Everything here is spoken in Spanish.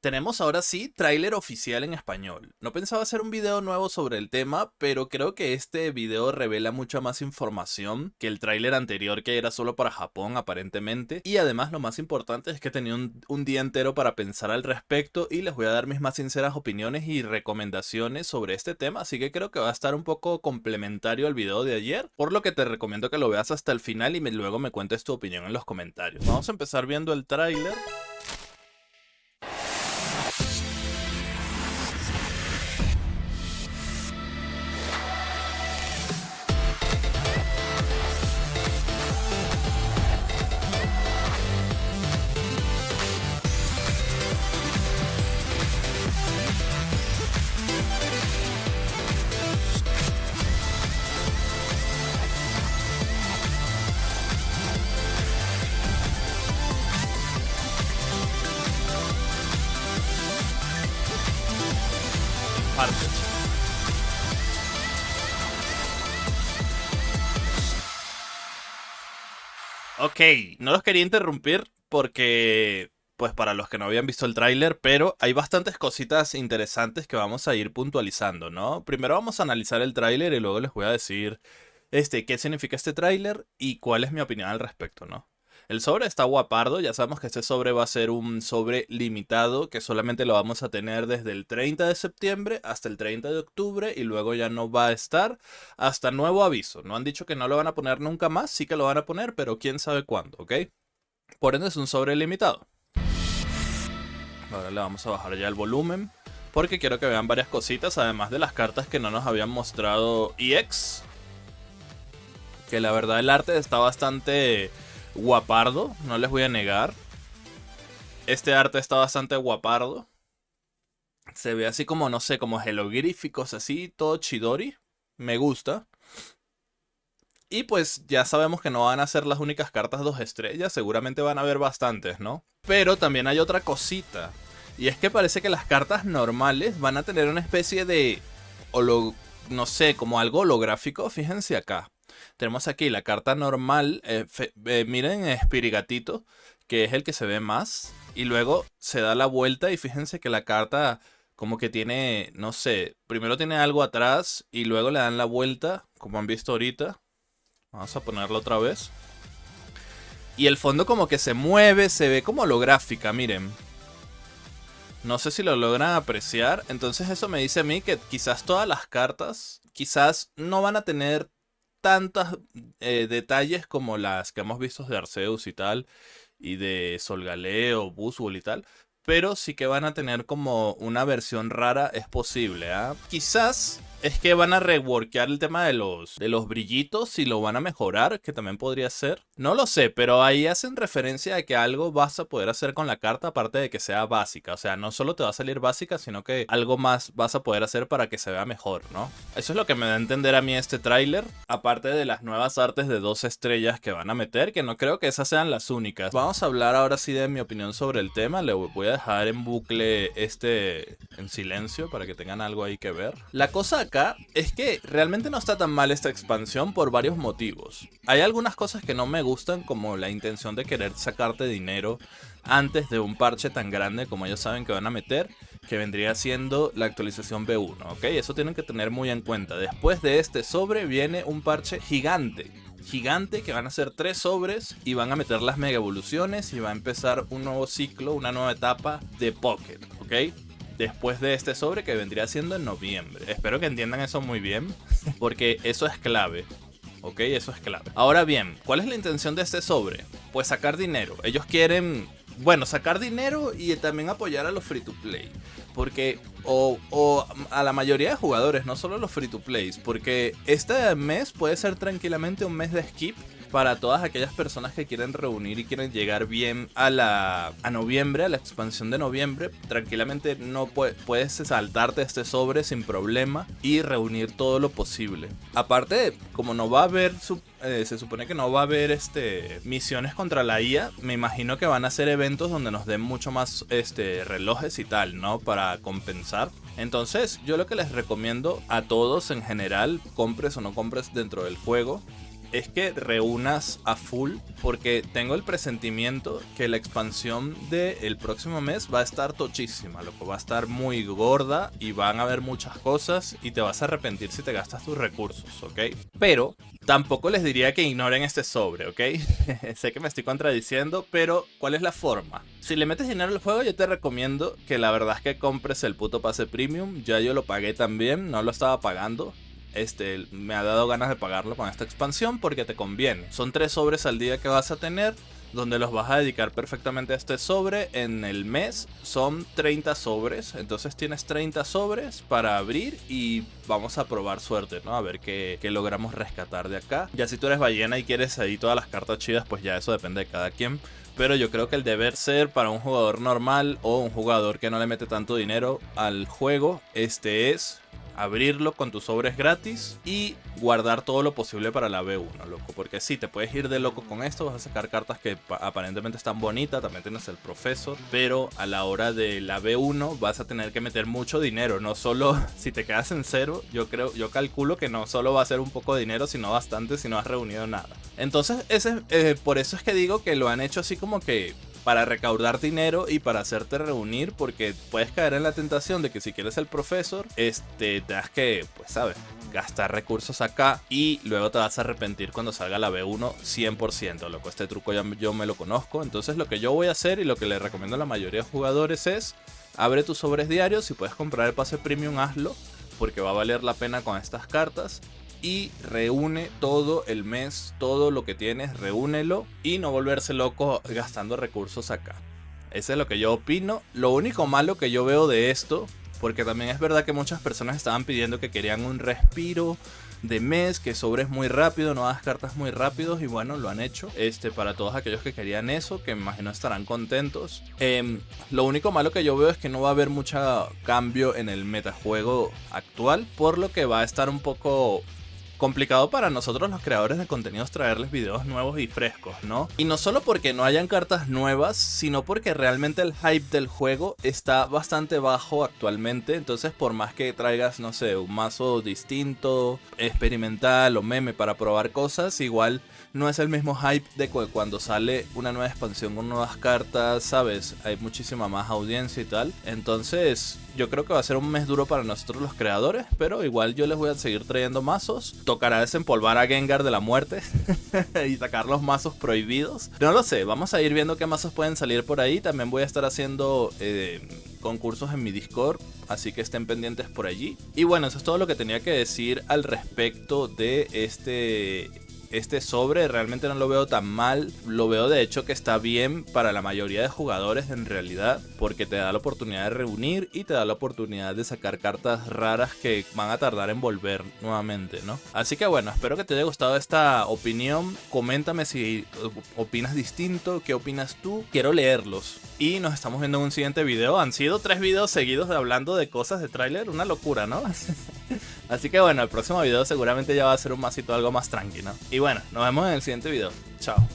Tenemos ahora sí tráiler oficial en español. No pensaba hacer un video nuevo sobre el tema, pero creo que este video revela mucha más información que el tráiler anterior, que era solo para Japón aparentemente. Y además lo más importante es que tenía un día entero para pensar al respecto y les voy a dar mis más sinceras opiniones y recomendaciones sobre este tema, así que creo que va a estar un poco complementario al video de ayer, por lo que te recomiendo que lo veas hasta el final y luego me cuentes tu opinión en los comentarios. Vamos a empezar viendo el tráiler. Partes. Ok, no los quería interrumpir porque, pues para los que no habían visto el tráiler, pero hay bastantes cositas interesantes que vamos a ir puntualizando, ¿no? Primero vamos a analizar el tráiler y luego les voy a decir, qué significa este tráiler y cuál es mi opinión al respecto, ¿no? El sobre está guapardo, ya sabemos que este sobre va a ser un sobre limitado que solamente lo vamos a tener desde el 30 de septiembre hasta el 30 de octubre y luego ya no va a estar hasta nuevo aviso. No han dicho que no lo van a poner nunca más, sí que lo van a poner, pero quién sabe cuándo, ¿ok? Por ende es un sobre limitado. Ahora le vamos a bajar ya el volumen porque quiero que vean varias cositas, además de las cartas que no nos habían mostrado EX. Que la verdad el arte está bastante guapardo, no les voy a negar. Este arte está bastante guapardo. Se ve así como, no sé, como jeroglíficos así, todo chidori. Me gusta. Y pues ya sabemos que no van a ser las únicas cartas 2 estrellas, seguramente van a haber bastantes, ¿no? Pero también hay otra cosita. Y es que parece que las cartas normales van a tener una especie de... no sé, como algo holográfico. Fíjense acá. Tenemos aquí la carta normal. Miren Spirigatito, que es el que se ve más. Y luego se da la vuelta y fíjense que la carta como que tiene, no sé, primero tiene algo atrás y luego le dan la vuelta, como han visto ahorita. Vamos a ponerlo otra vez. Y el fondo como que se mueve, se ve como holográfica, miren. No sé si lo logran apreciar. Entonces eso me dice a mí que quizás todas las cartas, quizás no van a tener tantos detalles como las que hemos visto de Arceus y tal, y de Solgaleo, Buzzwole y tal, pero sí que van a tener como una versión rara, es posible, ¿ah? Quizás es que van a reworkear el tema de los brillitos y lo van a mejorar, que también podría ser. No lo sé, pero ahí hacen referencia a que algo vas a poder hacer con la carta aparte de que sea básica. O sea, no solo te va a salir básica, sino que algo más vas a poder hacer para que se vea mejor, ¿no? Eso es lo que me da a entender a mí este tráiler. Aparte de las nuevas artes de 2 estrellas que van a meter, que no creo que esas sean las únicas. Vamos a hablar ahora sí de mi opinión sobre el tema. Le voy a dejar en bucle en silencio para que tengan algo ahí que ver. La cosa acá es que realmente no está tan mal esta expansión por varios motivos. Hay algunas cosas que no me gustan, como la intención de querer sacarte dinero antes de un parche tan grande como ellos saben que van a meter, que vendría siendo la actualización V1, ¿ok? Eso tienen que tener muy en cuenta. Después de este sobre viene un parche gigante que van a ser 3 sobres y van a meter las mega evoluciones y va a empezar un nuevo ciclo, una nueva etapa de Pocket, ¿ok? Después de este sobre que vendría siendo en noviembre. Espero que entiendan eso muy bien, porque eso es clave. Ok, eso es clave. Ahora bien, ¿cuál es la intención de este sobre? Pues sacar dinero. Ellos quieren, bueno, sacar dinero y también apoyar a los free to play. Porque, o a la mayoría de jugadores, no solo a los free to plays. Porque este mes puede ser tranquilamente un mes de skip para todas aquellas personas que quieren reunir y quieren llegar bien a noviembre, a la expansión de noviembre. Tranquilamente no puedes saltarte este sobre sin problema y reunir todo lo posible. Aparte, como no va a haber se supone que no va a haber misiones contra la IA, me imagino que van a ser eventos donde nos den mucho más relojes y tal, ¿no? Para compensar. Entonces, yo lo que les recomiendo a todos en general, compres o no compres dentro del juego, es que reúnas a full, porque tengo el presentimiento que la expansión del próximo mes va a estar tochísima, loco. Va a estar muy gorda y van a haber muchas cosas y te vas a arrepentir si te gastas tus recursos, ¿ok? Pero tampoco les diría que ignoren este sobre, ¿ok? Sé que me estoy contradiciendo, pero ¿cuál es la forma? Si le metes dinero al juego, yo te recomiendo que la verdad es que compres el puto pase premium. Ya yo lo pagué también, no lo estaba pagando. Me ha dado ganas de pagarlo con esta expansión porque te conviene. Son 3 sobres al día que vas a tener, donde los vas a dedicar perfectamente a este sobre. En el mes son 30 sobres, entonces tienes 30 sobres para abrir y vamos a probar suerte, ¿no? A ver qué logramos rescatar de acá. Ya si tú eres ballena y quieres ahí todas las cartas chidas, pues ya eso depende de cada quien. Pero yo creo que el deber ser para un jugador normal o un jugador que no le mete tanto dinero al juego, es abrirlo con tus sobres gratis y guardar todo lo posible para la B1, loco. Porque sí, te puedes ir de loco con esto, vas a sacar cartas que aparentemente están bonitas, también tienes el profesor, pero a la hora de la B1 vas a tener que meter mucho dinero, no solo si te quedas en cero, yo calculo que no solo va a ser un poco de dinero, sino bastante si no has reunido nada. Entonces, por eso es que digo que lo han hecho así como que para recaudar dinero y para hacerte reunir, porque puedes caer en la tentación de que si quieres el profesor, tengas que, pues sabes, gastar recursos acá y luego te vas a arrepentir cuando salga la B1 100%, loco. Este truco yo me lo conozco, entonces lo que yo voy a hacer y lo que le recomiendo a la mayoría de jugadores es: abre tus sobres diarios, si puedes comprar el pase premium hazlo, porque va a valer la pena con estas cartas. Y reúne todo el mes, todo lo que tienes, reúnelo y no volverse loco gastando recursos acá. Eso es lo que yo opino. Lo único malo que yo veo de esto, porque también es verdad que muchas personas estaban pidiendo que querían un respiro de mes, que sobres muy rápido, no hagas cartas muy rápidos, y bueno, lo han hecho. Para todos aquellos que querían eso, que me imagino estarán contentos. Lo único malo que yo veo es que no va a haber mucho cambio en el metajuego actual, por lo que va a estar un poco complicado para nosotros los creadores de contenidos traerles videos nuevos y frescos, ¿no? Y no solo porque no hayan cartas nuevas, sino porque realmente el hype del juego está bastante bajo actualmente. Entonces, por más que traigas, no sé, un mazo distinto, experimental o meme para probar cosas, igual no es el mismo hype de cuando sale una nueva expansión con nuevas cartas, ¿sabes? Hay muchísima más audiencia y tal. Entonces, yo creo que va a ser un mes duro para nosotros los creadores, pero igual yo les voy a seguir trayendo mazos. Tocará desempolvar a Gengar de la muerte y sacar los mazos prohibidos. No lo sé, vamos a ir viendo qué mazos pueden salir por ahí. También voy a estar haciendo concursos en mi Discord, así que estén pendientes por allí. Y bueno, eso es todo lo que tenía que decir al respecto de este sobre. Realmente no lo veo tan mal, lo veo de hecho que está bien para la mayoría de jugadores en realidad, porque te da la oportunidad de reunir y te da la oportunidad de sacar cartas raras que van a tardar en volver nuevamente, ¿no? Así que bueno, espero que te haya gustado esta opinión. Coméntame si opinas distinto, qué opinas tú, quiero leerlos. Y nos estamos viendo en un siguiente video. Han sido 3 videos seguidos hablando de cosas de tráiler, una locura, ¿no? Así que bueno, el próximo video seguramente ya va a ser un masito algo más tranquilo, ¿no? Y bueno, nos vemos en el siguiente video. Chao.